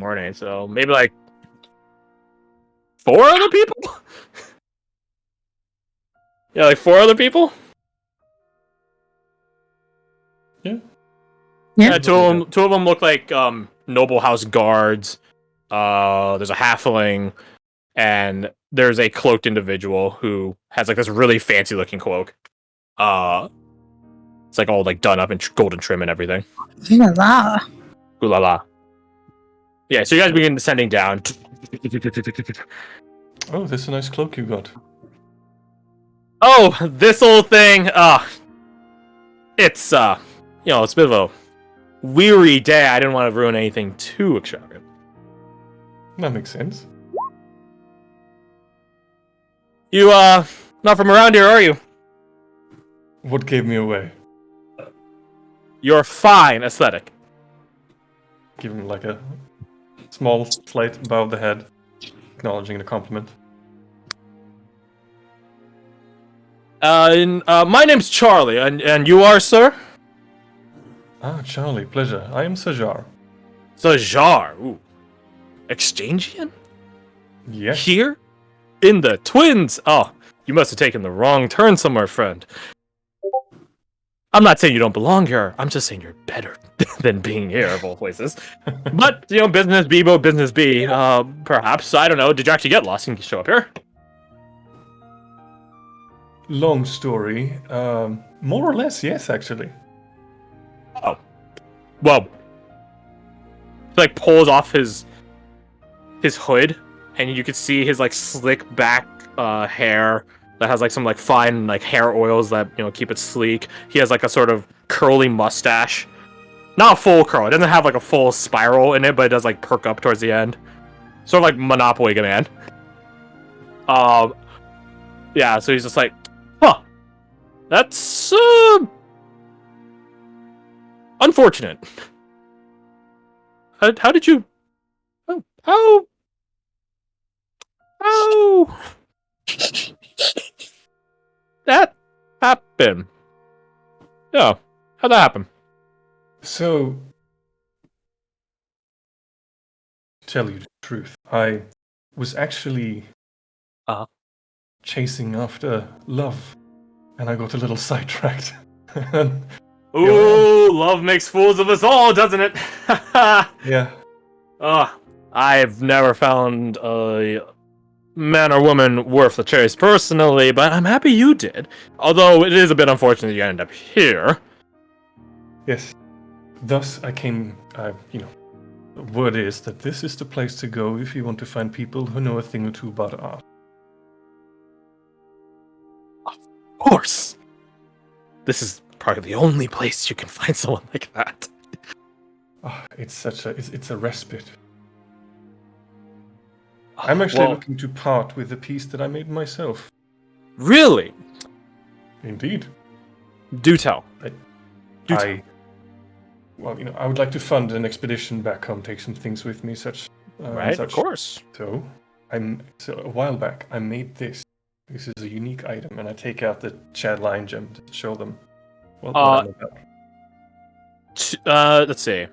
morning, so maybe like 4 other people. Yeah, like 4 other people. Yeah. Yeah, two of them look like noble house guards. There's a halfling, and there's a cloaked individual who has like this really fancy looking cloak. It's like all like done up in golden trim and everything. Ooh la la. Ooh la la. Yeah, so you guys begin descending down. Oh, that's a nice cloak you got. Oh, this old thing. It's it's a bit of a weary day. I didn't want to ruin anything too extravagant. That makes sense. You not from around here, are you? What gave me away? You're fine aesthetic. Give him like a small, slight bow of the head, acknowledging the compliment. My name's Charlie, and you are, sir? Ah, Charlie, pleasure. I am Sajar. Sajar. Ooh. Exchangian? Yes. Here? In the Twins? Oh, you must have taken the wrong turn somewhere, friend. I'm not saying you don't belong here. I'm just saying you're better than being here, of all places. But, business B, business B. Perhaps. I don't know. Did you actually get lost and show up here? Long story. More or less, yes, actually. Oh. Well. He, pulls off his hood, and you can see his, slick back hair that has, some, fine, hair oils that, keep it sleek. He has, a sort of curly mustache. Not a full curl. It doesn't have, a full spiral in it, but it does, perk up towards the end. Sort of like Monopoly Man. Yeah, so he's just like, huh. That's, unfortunate. How did you... How... that happen? Yeah, how'd that happen? So, to tell you the truth, I was actually chasing after love, and I got a little sidetracked. Ooh, love makes fools of us all, doesn't it? Yeah. I've never found a man or woman worth the chase personally, but I'm happy you did. Although it is a bit unfortunate you ended up here. Yes. Thus, I came, the word is that this is the place to go if you want to find people who know a thing or two about art. Of course. This is probably the only place you can find someone like that. It's a respite. I'm actually looking to part with the piece that I made myself. Really? Indeed. Do tell. I would like to fund an expedition back home, take some things with me, Right, of course. So, a while back, I made this. This is a unique item, and I take out the Chad Lion gem to show them what I'm about. Let's see.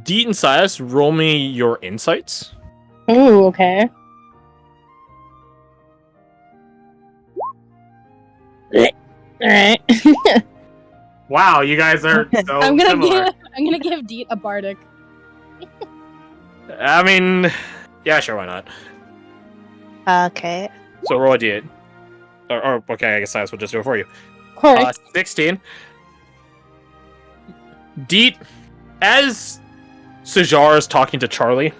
Deet and Silas, roll me your insights. Ooh, okay. Alright. Wow, you guys are so I'm similar. gonna give Deet a bardic. I mean, yeah, sure, why not? Okay. So roll a d8. Or okay, I guess Silas will just do it for you. Alright. 16. Deet, as Sajar is talking to Charlie,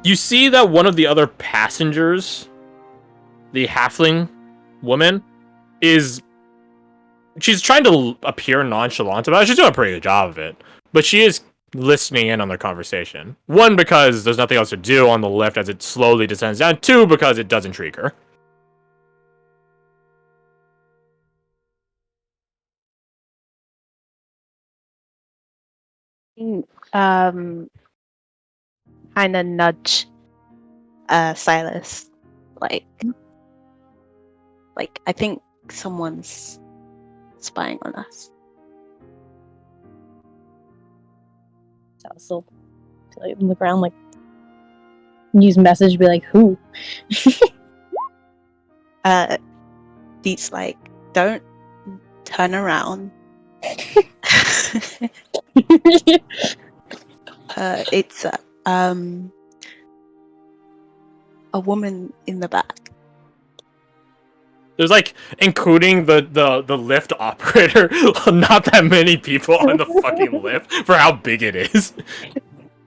you see that one of the other passengers, the halfling woman, she's trying to appear nonchalant about it. She's doing a pretty good job of it. But she is listening in on their conversation. One, because there's nothing else to do on the lift as it slowly descends down. Two, because it does intrigue her. Kind of nudge Silas. Like, I think someone's spying on us. I'll still like, look around, like, use message to be like, who? Deet's like, don't turn around. It's a woman in the back. There's like, including the lift operator, not that many people on the fucking lift for how big it is.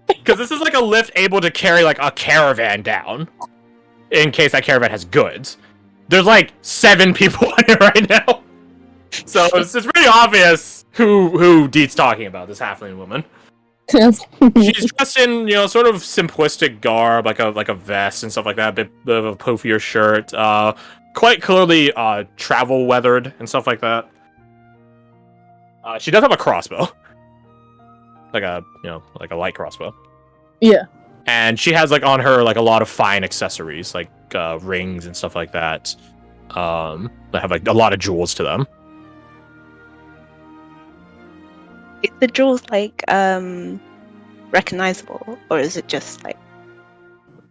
Because this is like a lift able to carry like a caravan down, in case that caravan has goods. There's like 7 people on it right now, so it's pretty obvious who Deet's talking about. This halfling woman. She's dressed in, sort of simplistic garb, like a vest and stuff like that, a bit of a poofier shirt, quite clearly travel weathered and stuff like that. She does have a crossbow, like a light crossbow. Yeah. And she has like on her like a lot of fine accessories, like rings and stuff like that. That have like a lot of jewels to them. Is the jewels like recognizable, or is it just like?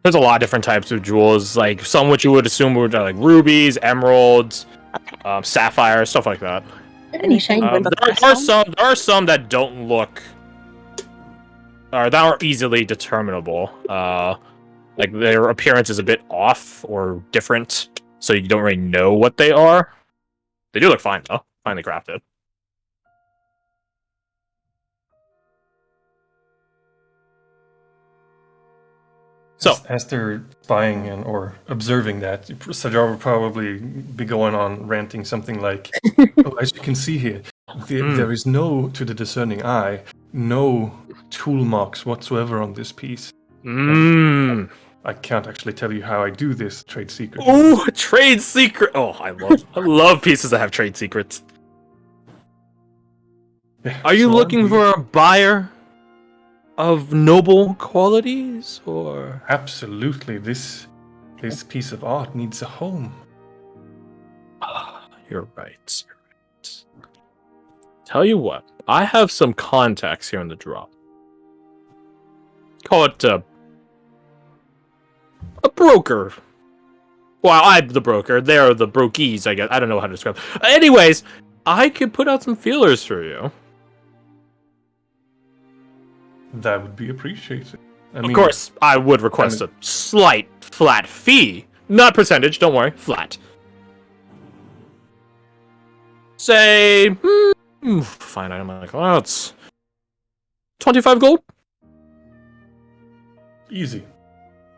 There's a lot of different types of jewels, like some which you would assume would like rubies, emeralds, sapphires, stuff like that. Anything Shiny. There are some that don't look, or that aren't easily determinable. Like their appearance is a bit off or different, so you don't really know what they are. They do look fine though, finely crafted. So, as they're spying or observing that, Sajar will probably be going on ranting something like, "Oh, as you can see here, there is no, to the discerning eye, no tool marks whatsoever on this piece. I can't actually tell you how I do this trade secret." Oh, trade secret! Oh, I love pieces that have trade secrets. Yeah, Are you so looking for a buyer of noble qualities, or? Absolutely, this piece of art needs a home. You're right. Tell you what, I have some contacts here in the drop. Call it a broker. Well, I'm the broker. They're the brokies, I guess. I don't know how to describe. Anyways, I could put out some feelers for you. That would be appreciated. Of course, I would request a slight flat fee. Not percentage, don't worry. Flat. Say, fine item. I'm like, well, it's 25 gold. Easy.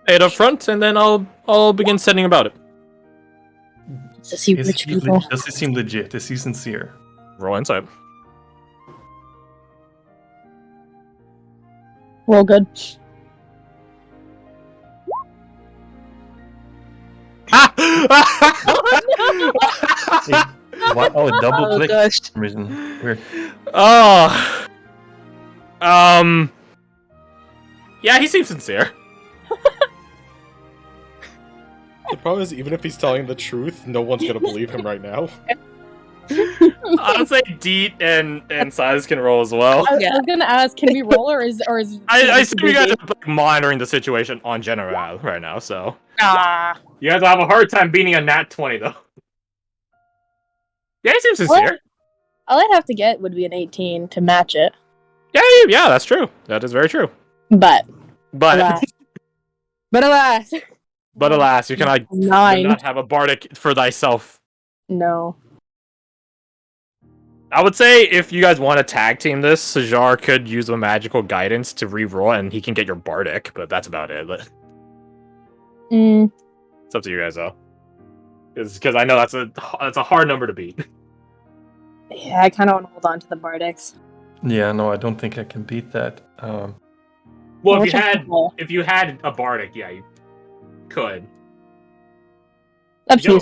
Pay it up front, and then I'll begin setting about it. Does he rich people? Does he seem legit? Is he sincere? Roll insight. Roll good. What? Oh, a double click. Gosh. For some reason. Weird. Oh. Yeah, he seems sincere. The problem is, even if he's telling the truth, no one's gonna believe him right now. I'd say Deet and Silas can roll as well. I was gonna ask, can we roll or is I assume you guys are like, monitoring the situation on general right now, so you guys will have a hard time beating a nat 20 though. Yeah, he seems sincere. All I'd have to get would be an 18 to match it. Yeah, that's true. That is very true. But But alas. alas, you cannot 9. have a bardic for thyself. No. I would say if you guys want to tag team this, Sajar could use a magical guidance to re-roll and he can get your bardic, but that's about it. But it's up to you guys though. Because I know that's a hard number to beat. Yeah, I kind of want to hold on to the bardics. Yeah, no, I don't think I can beat that. Well, if you had a bardic, yeah, you could. Up to you.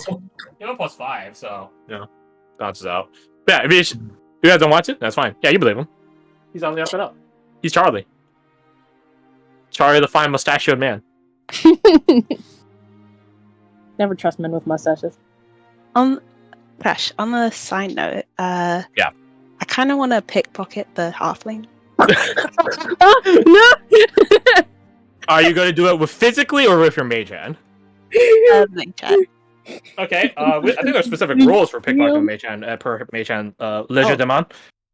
You have a +5, so bounces out. Yeah, if you guys don't want to, that's fine. Yeah, you believe him. He's on the up and up. He's Charlie. Charlie the fine mustachioed man. Never trust men with mustaches. Crash, on a side note, I kind of want to pickpocket the halfling. No! Are you going to do it with physically or with your mage hand? Like chat. Okay. I think there's specific rules for pickpocketing mage hand per mage hand. Leisure demand.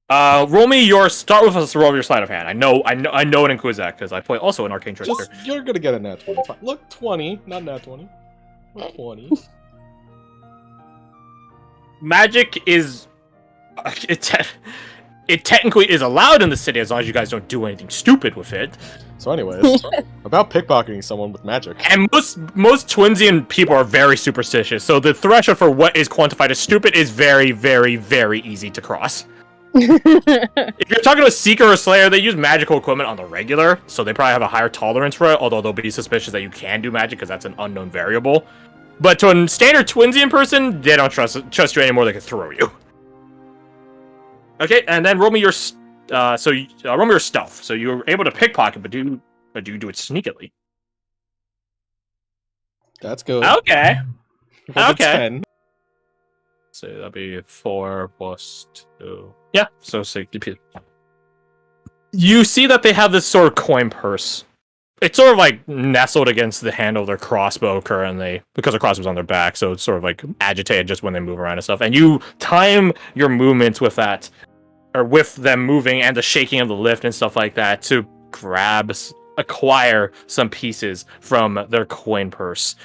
Roll me your start with us. Roll your sleight of hand. I know it includes that because I play also an arcane trickster. You're gonna get a nat 20. Fine. Look, 20, not nat 20. Look, 20. Magic is it technically is allowed in the city as long as you guys don't do anything stupid with it. So, anyways, about pickpocketing someone with magic. And most Twinsian people are very superstitious, so the threshold for what is quantified as stupid is very, very, very easy to cross. If you're talking to a Seeker or Slayer, they use magical equipment on the regular, so they probably have a higher tolerance for it, although they'll be suspicious that you can do magic because that's an unknown variable. But to a standard Twinsian person, they don't trust you anymore, they can throw you. Okay, and then roll me your roll me your stealth. So you're able to pickpocket, but do you do it sneakily? That's good. Okay. Was it Okay. 10? So that'll be 4 plus 2. Yeah, so 60. You see that they have this sort of coin purse. It's sort of like nestled against the handle of their crossbow currently, because the crossbow's on their back, so it's sort of like agitated just when they move around and stuff. And you time your movements with that, or with them moving and the shaking of the lift and stuff like that to acquire some pieces from their coin purse.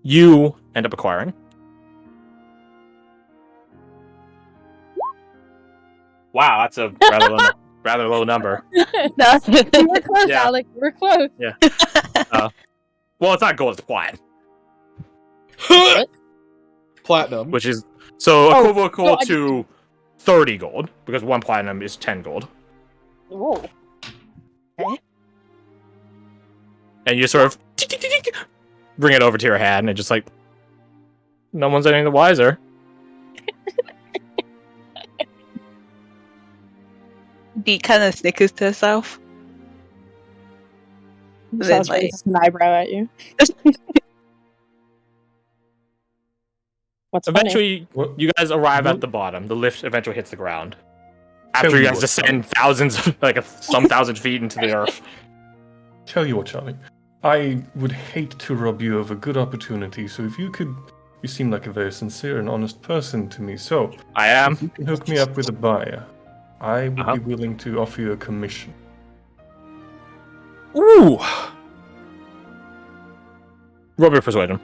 You end up acquiring. Wow, that's a rather low number. That's You were close, Yeah. Alec. You were close. Well, it's not gold, it's platinum, Platinum. which is so Oh, equivalent no, I to 30 gold, because 1 platinum is 10 gold. Whoa. And you sort of bring it over to your hand, and just like, no one's any the wiser. Dee kind of snickers to herself. Sounds Then, like like, just an eyebrow at you. What's funny? Eventually, What? you guys arrive What? at the bottom. The lift eventually hits the ground. Tell After you me guys what, descend thousands, some thousand feet into the earth. Tell you what, Charlie. I would hate to rob you of a good opportunity, so if you could... You seem like a very sincere and honest person to me, so... I am. If you can hook me up with a buyer, I would Uh-huh. be willing to offer you a commission. Ooh. Roll your persuasion.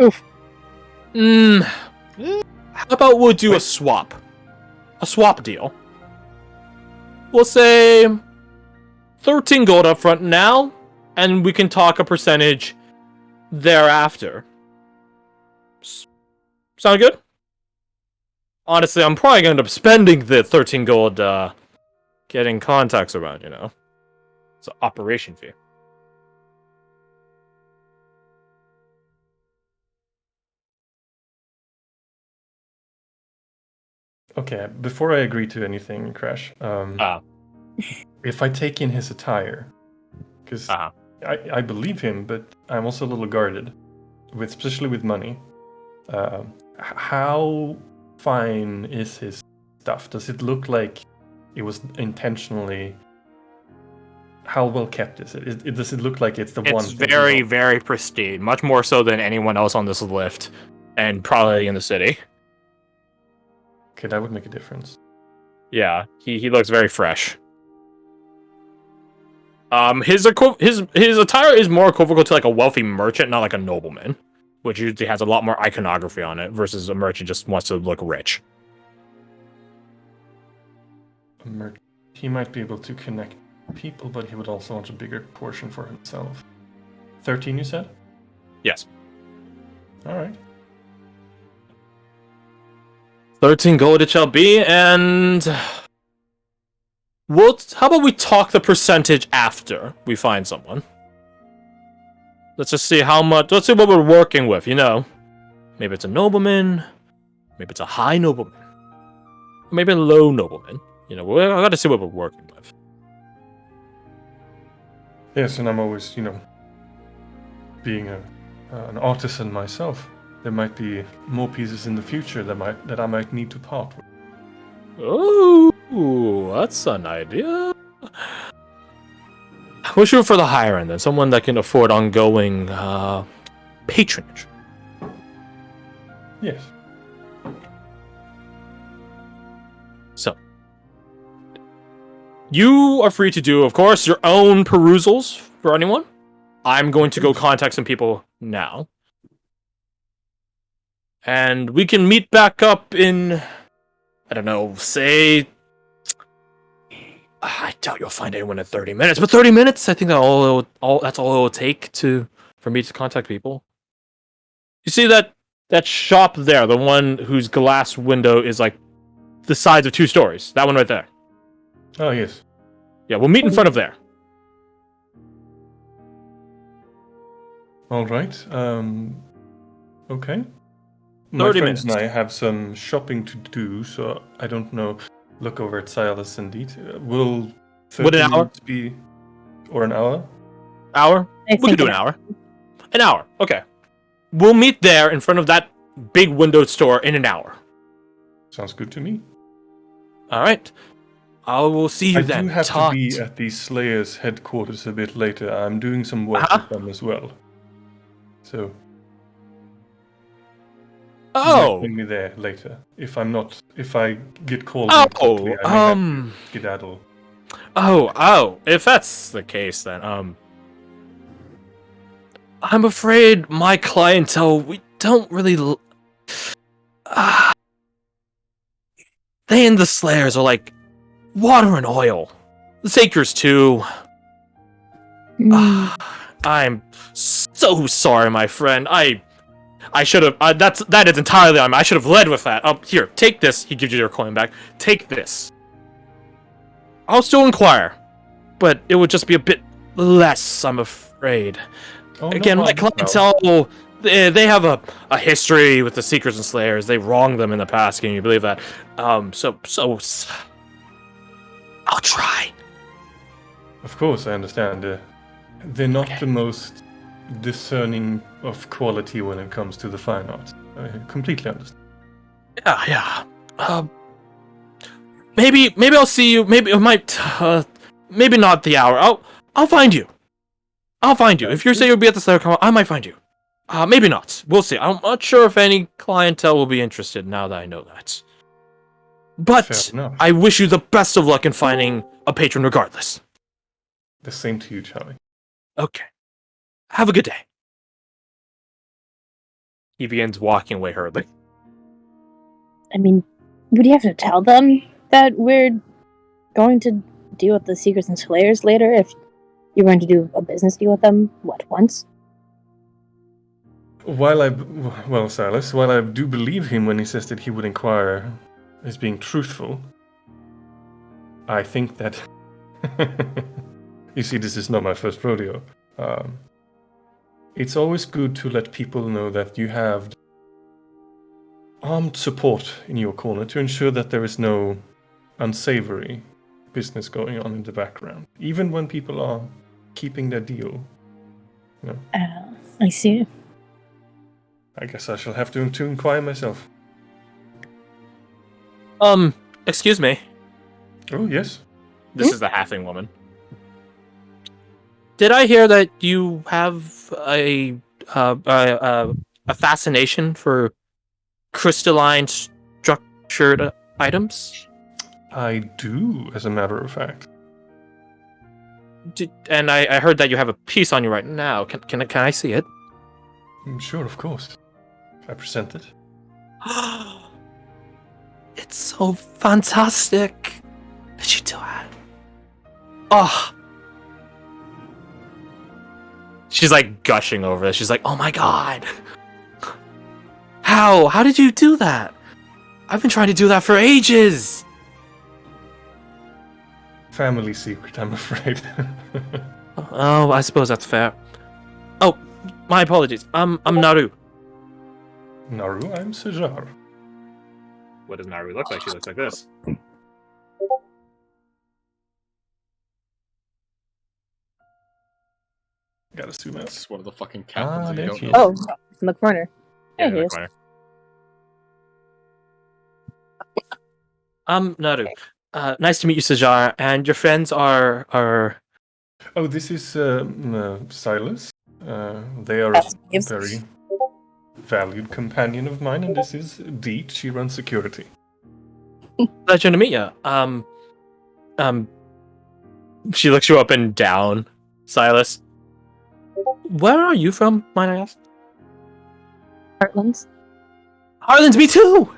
Oof. How about we'll do a swap? A swap deal. We'll say 13 gold up front now, and we can talk a percentage thereafter. Sound good? Honestly, I'm probably going to end up spending the 13 gold getting contacts around, you know? It's an operation fee. Okay, before I agree to anything, Crash, if I take in his attire, because Uh-huh. I believe him, but I'm also a little guarded, especially with money. How fine is his stuff? Does it look like it was intentionally? How well kept is it? Does it look like it's the one? It's very, very pristine. Much more so than anyone else on this lift, and probably in the city. Okay, that would make a difference. Yeah, he looks very fresh. His attire is more equivocal to like a wealthy merchant, not like a nobleman, which usually has a lot more iconography on it, versus a merchant just wants to look rich. He might be able to connect people, but he would also want a bigger portion for himself. 13, you said? Yes. All right. 13 gold it shall be, and how about we talk the percentage after we find someone? Let's just see how much. Let's see what we're working with. You know, maybe it's a nobleman, maybe it's a high nobleman, maybe a low nobleman. You know, I got to see what we're working with. Yes, and I'm always, being an artisan myself, there might be more pieces in the future that I might need to part with. Oh, that's an idea. We'll shoot for the higher end then. Someone that can afford ongoing patronage. Yes. So, you are free to do, of course, your own perusals for anyone. I'm going to go contact some people now. And we can meet back up in, I don't know, say... I doubt you'll find anyone in 30 minutes, but 30 minutes? I think that's all it will take for me to contact people. You see that shop there, the one whose glass window is like the size of 2 stories? That one right there. Oh, yes. Yeah, we'll meet in front of there. All right. Okay. 30 My friends minutes. and I have some shopping to do, so I don't know. Look over at Silas indeed. Will 30 Would an hour? minutes be... Or an hour? Hour? I We could do an hour. An hour. Okay. We'll meet there in front of that big window store in an hour. Sounds good to me. All right. I will see you I then. do have Talk to be at the Slayers headquarters a bit later. I'm doing some work with them as well. So... You might Oh. bring me there later. If I get called Oh, in quickly, I may have to skedaddle. Oh. If that's the case, then I'm afraid my clientele, we don't really. They and the Slayers are like water and oil. The Sakers too. I'm so sorry, my friend. I should have. That is entirely on me. I should have led with that. Here, take this. He gives you your coin back. Take this. I'll still inquire, but it would just be a bit less, I'm afraid. Oh, Again, no my problem. clientele, they have a history with the Seekers and Slayers. They wronged them in the past. Can you believe that? So I'll try. Of course, I understand. They're not the most discerning of quality when it comes to the fine arts. I completely understand. Yeah. Maybe I'll see you. Maybe it might. Maybe not the hour. I'll find you. I'll find you. If you say you'll be at the Slayer Con, I might find you. Maybe not. We'll see. I'm not sure if any clientele will be interested now that I know that. But Fair enough. I wish you the best of luck in finding a patron regardless. The same to you, Charlie. Okay. Have a good day. He begins walking away hurriedly. I mean, would you have to tell them that we're going to deal with the Seekers and Slayers later if you're going to do a business deal with them, once? Silas, while I do believe him when he says that he would inquire as being truthful, I think that... You see, this is not my first rodeo. It's always good to let people know that you have armed support in your corner to ensure that there is no unsavory business going on in the background, even when people are keeping their deal. You know? I see. I guess I shall have to inquire myself. Excuse me. Oh, yes. This is the halfling woman. Did I hear that you have a fascination for crystalline structured items? I do, as a matter of fact. And I heard that you have a piece on you right now. Can I see it? Sure, of course. I present it. It's so fantastic. Did you do it? Oh. She's like gushing over this. She's like, oh my god. How did you do that? I've been trying to do that for ages. Family secret, I'm afraid. Oh, I suppose that's fair. Oh, my apologies. I'm Naru. Naru, I'm Sejar. What does Naru look like? She looks like this. Gotta zoom This out. is one of the fucking captains. Ah, that you there don't she know. is. Oh, in the corner. There he is. Naru. Nice to meet you, Sajar. And your friends are Oh, this is Silas. They are That's a Gibbs. very valued companion of mine, and this is Deet. She runs security. pleasure to meet you. She looks you up and down, Silas. Where are you from, might I ask? Heartlands. Harlan's, me too.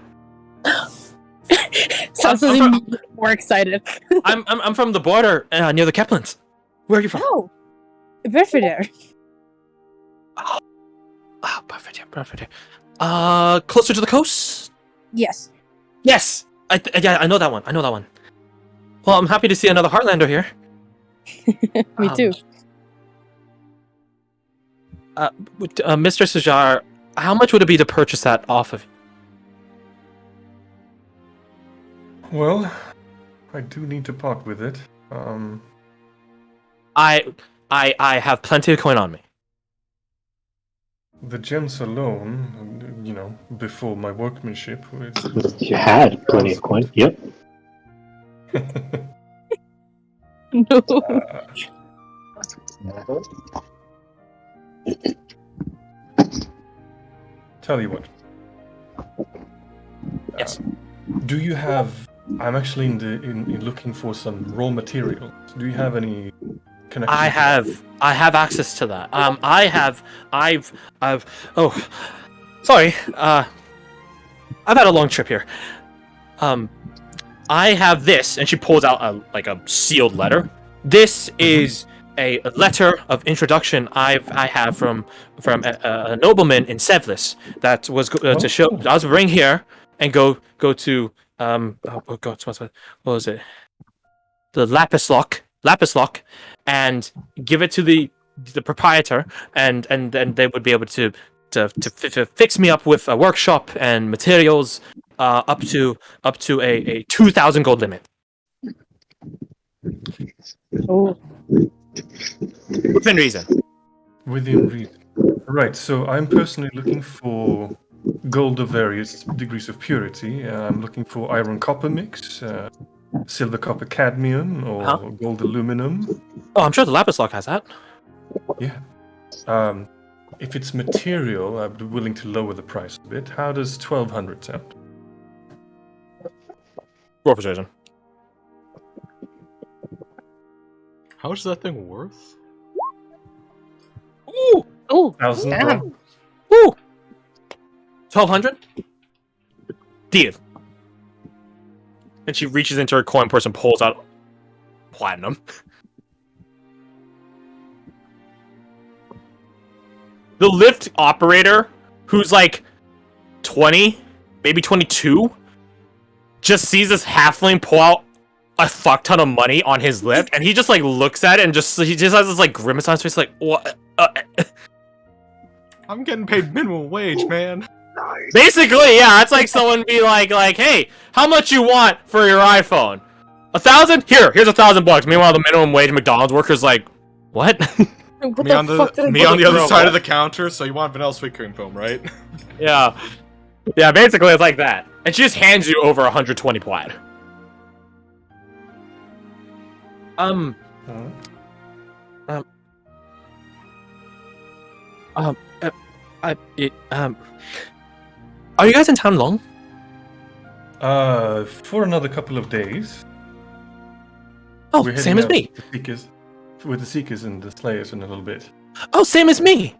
Sounds I'm even more excited. I'm from the border near the Keplins. Where are you from? Oh, Belvedere. Oh, perfect. Closer to the coast. Yes. Yes. I know that one. Well, I'm happy to see another Heartlander here. Me too. Mr. Sajar, how much would it be to purchase that off of you? Well, I do need to part with it. I have plenty of coin on me. The gems alone, you know, before my workmanship was. You had plenty of coin. Yep. No. Tell you what. Yes. Do you have? I'm actually in looking for some raw materials. Do you have any connection? I have access to that. I've oh, sorry. I've had a long trip here. I have this, and she pulls out a sealed letter. This is a letter of introduction I have from a nobleman in Sevlis that was to show. I was bring here and go to oh god, what was it? The lapis lock, and give it to the proprietor, and then they would be able to fix me up with a workshop and materials up to a 2,000 gold limit. Oh. Within reason. Within reason. Right, so I'm personally looking for gold of various degrees of purity. I'm looking for iron copper mix, silver copper cadmium, or gold aluminum. Oh, I'm sure the lapis lock has that. Yeah. If it's material, I'd be willing to lower the price a bit. How does 1,200 sound? Roll persuasion. How much is that thing worth? Ooh, Oh, 1,000. damn. ooh. 1,200. Deal. And she reaches into her coin purse and pulls out platinum. The lift operator, who's like 20, maybe 22, just sees this halfling pull out a fuck ton of money on his lift, and he just like looks at it and he just has this like grimace on his face, like what? I'm getting paid minimum wage, man. Basically, yeah, it's like someone be like, hey, how much you want for your iPhone? 1,000? Here's $1,000. Meanwhile, the minimum wage McDonald's worker's like, what? What Me on fuck did I the do? other side of the counter. So you want vanilla sweet cream foam, right? Yeah, basically it's like that, and she just hands you over 120 plaid. Are you guys in town long? For another couple of days. Oh, We're same heading as out me. with the Seekers and the Slayers in a little bit. Oh, same as me.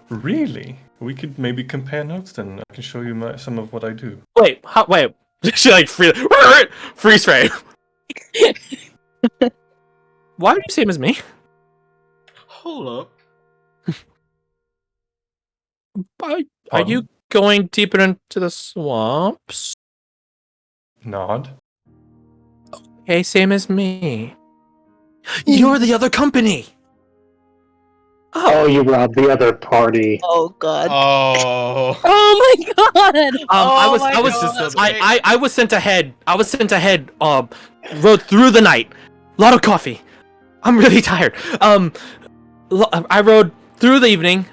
Really? We could maybe compare notes then. I can show you some of what I do. Wait, wait. She like freeze frame. Why are you same as me? Hold up. Are you going deeper into the swamps? Nod. Okay, same as me. You're the other company. Oh, you robbed the other party. Oh god. Oh. Oh my god! I was sent ahead. Rode through the night. A lot of coffee. I'm really tired. I rode through the evening,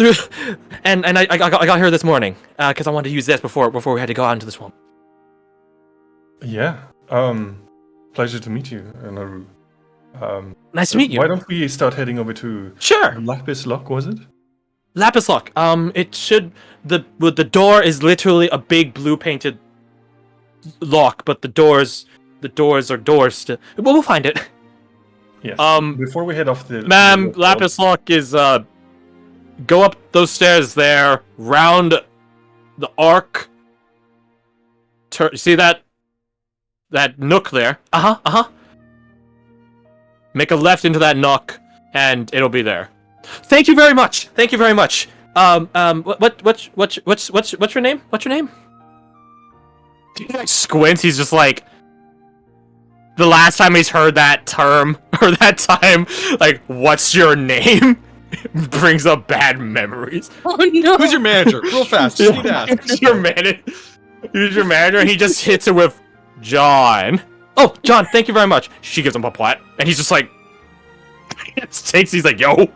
through, and I got here this morning because I wanted to use this before we had to go out into the swamp. Yeah. Pleasure to meet you, Naru. Nice to meet you. Why don't we start heading over to Sure. Lapis Lock, was it? Lapis lock. It should the door is literally a big blue painted lock, but the doors are doors still. Well, we'll find it. Yes. Before we head off the... Ma'am, Lapis lock is go up those stairs there, round the arc. See that nook there? Make a left into that nook, and it'll be there. Thank you very much. What's your name? What's your name? He like squints. He's just like, the last time he's heard that term or that time, like, what's your name? Brings up bad memories. Oh no! Who's your manager? Real fast. Just need to ask. Who's your manager? Who's your manager? And he just hits it with John. Oh, John, thank you very much. She gives him a plat, and he's just like, he's like, yo.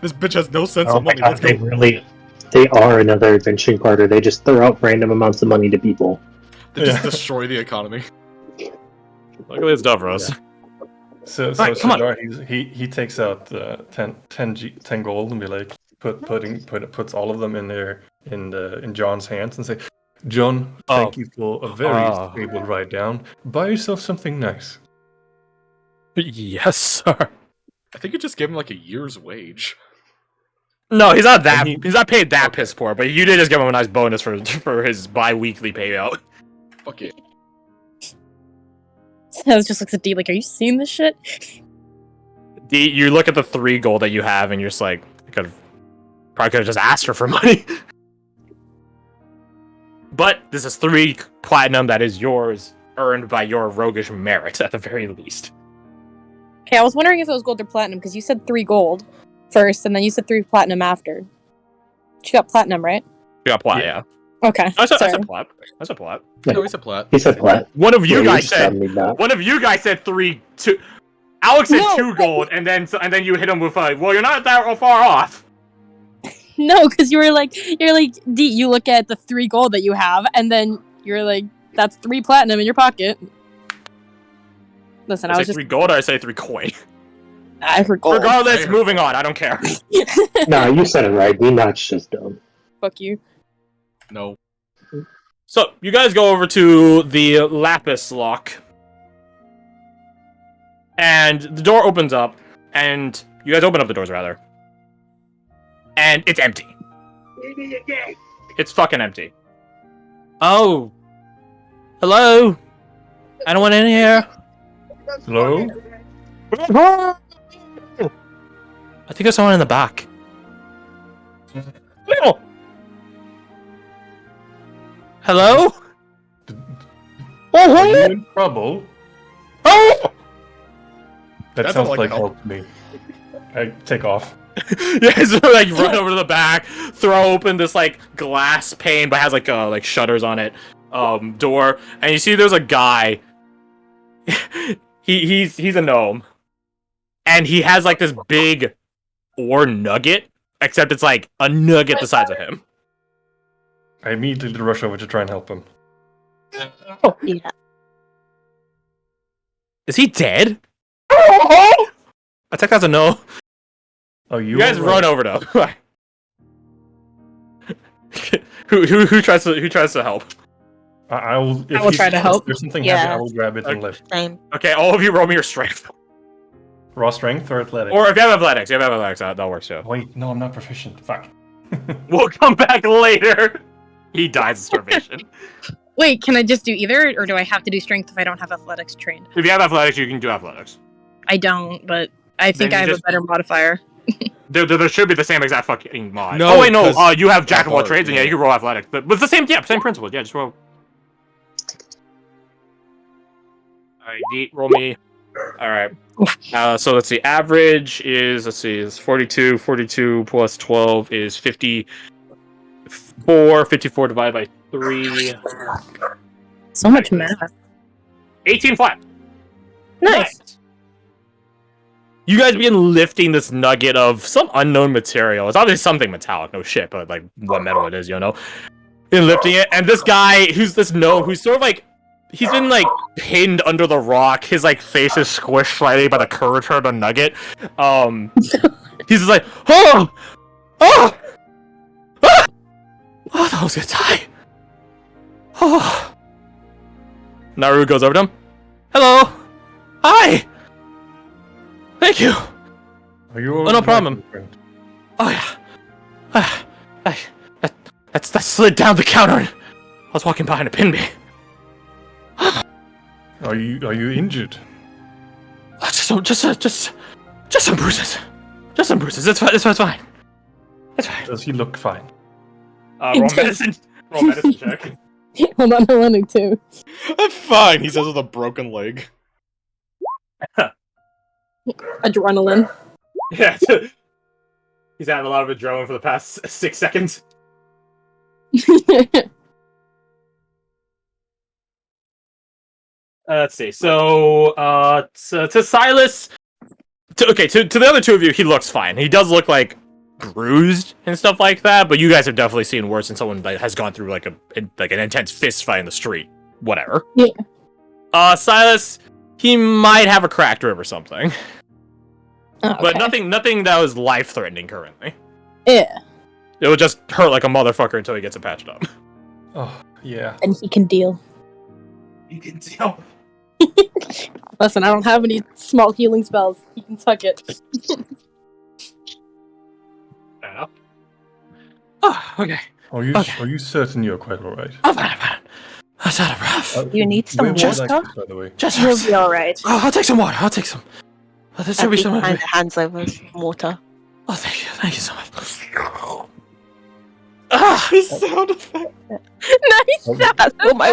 This bitch has no sense Oh of my money. god, Let's go. they are another adventuring party. They just throw out random amounts of money to people. They just destroy the economy. Look at this Duvros. Yeah. So Right, come on. Sadar, he takes out 10 gold and be like puts all of them in John's hands and say, John, thank you for a very stable ride down. Buy yourself something nice. Yes, sir. I think you just gave him like a year's wage. No, he's not that. He's not paid that piss poor, but you did just give him a nice bonus for his bi-weekly payout. Fuck it. Saz just looks at D like, are you seeing this shit? D, you look at the 3 gold that you have, and you're just like, probably could have just asked her for money. But this is 3 platinum that is yours, earned by your roguish merit at the very least. Okay, I was wondering if it was gold or platinum, because you said 3 gold first, and then you said 3 platinum after. She got platinum, right? You got plat, yeah. Okay. I said sorry. plat. I said plat. No, he said plat. He said plat. One of you Yeah, guys you said. me that. One of you guys said 2. Alex said No, 2 gold, and then you hit him with well, you're not that far off. No, because you're like, D, you look at the 3 gold that you have, and then you're like, that's 3 platinum in your pocket. Listen, I I was say just... 3 gold, or I say 3 coin. I heard gold. Regardless, moving on. I don't care. Nah, you said it right. D-Notch just dumb. Fuck you. No. So, you guys go over to the Lapis lock. And the door opens up, and you guys open up the doors, rather. And it's empty. It's fucking empty. Oh. Hello? Anyone in here? Hello? I think there's someone in the back. No. Hello? Are you in trouble? Oh! That That sounds sounds like like help to me. I take off. Yeah, so like run over to the back, throw open this like glass pane, but has like shutters on it, door, and you see there's a guy. He's a gnome, and he has like this big ore nugget, except it's like a nugget the size of him. I immediately rush over to try and help him. Yeah. Is he dead? I take that as a no. Oh, You guys run over to him. who tries to help? I will. If I will he's- try to help. If there's something Yeah. heavy, I will grab it and lift. Same. Okay, all of you roll me your strength. Raw strength or athletics? Or if you have athletics, that works too. Wait, no, I'm not proficient. Fuck. We'll come back later. He dies of starvation. Wait, can I just do either, or do I have to do strength if I don't have athletics trained? If you have athletics, you can do athletics. I don't, but I think Then I you have just- a better modifier. There should be the same exact fucking mod. No, Oh wait, no. 'cause You have jack of all hard, trades, and yeah, yeah. you can roll athletics. But it's the same, same principle. Yeah, just roll. Alright, neat. Roll me. Alright. So let's see. Average is, is 42. 42 plus 12 is 54. 54 divided by 3. So much math. 18 flat. Nice. you guys begin lifting this nugget of some unknown material. It's obviously something metallic, no shit, but like what metal it is, you know? And lifting it, and this guy who's sort of like, he's been like pinned under the rock. His like face is squished slightly by the curvature of the nugget. He's just like, oh, I thought I was gonna die. Oh. Naru goes over to him. Hello. Hi. Thank you. Are you all no right, problem. my friend? Oh yeah. That slid down the counter. I was walking behind a pin me. Are you injured? Just some bruises. Just some bruises. It's fine. It's fine. Does he look fine? Roll medicine. Roll medicine check. Hold on, I'm running too. I'm fine, he says with a broken leg. Adrenaline. Yeah. He's had a lot of adrenaline for the past 6 seconds. Let's see. So, to Silas, to the other two of you, he looks fine. He does look like bruised and stuff like that, but you guys have definitely seen worse than someone that has gone through like an intense fist fight in the street. Whatever. Yeah. Silas, he might have a cracked rib or something, Oh, but okay. nothing that was life threatening currently. Yeah. It will just hurt like a motherfucker until he gets it patched up. Oh, yeah. And he can deal. You can tell. Listen, I don't have any small healing spells. He can suck it. Oh, okay. Are you certain you're quite alright? I'm fine. That's not a rough. You need some where would you like water? this, by the way? Just You'll be alright. Oh, I'll take some water. I'll take some. Oh, there should be some. Hands over some water. Oh, thank you. Thank you so much. The sound effect. Nice! That's all my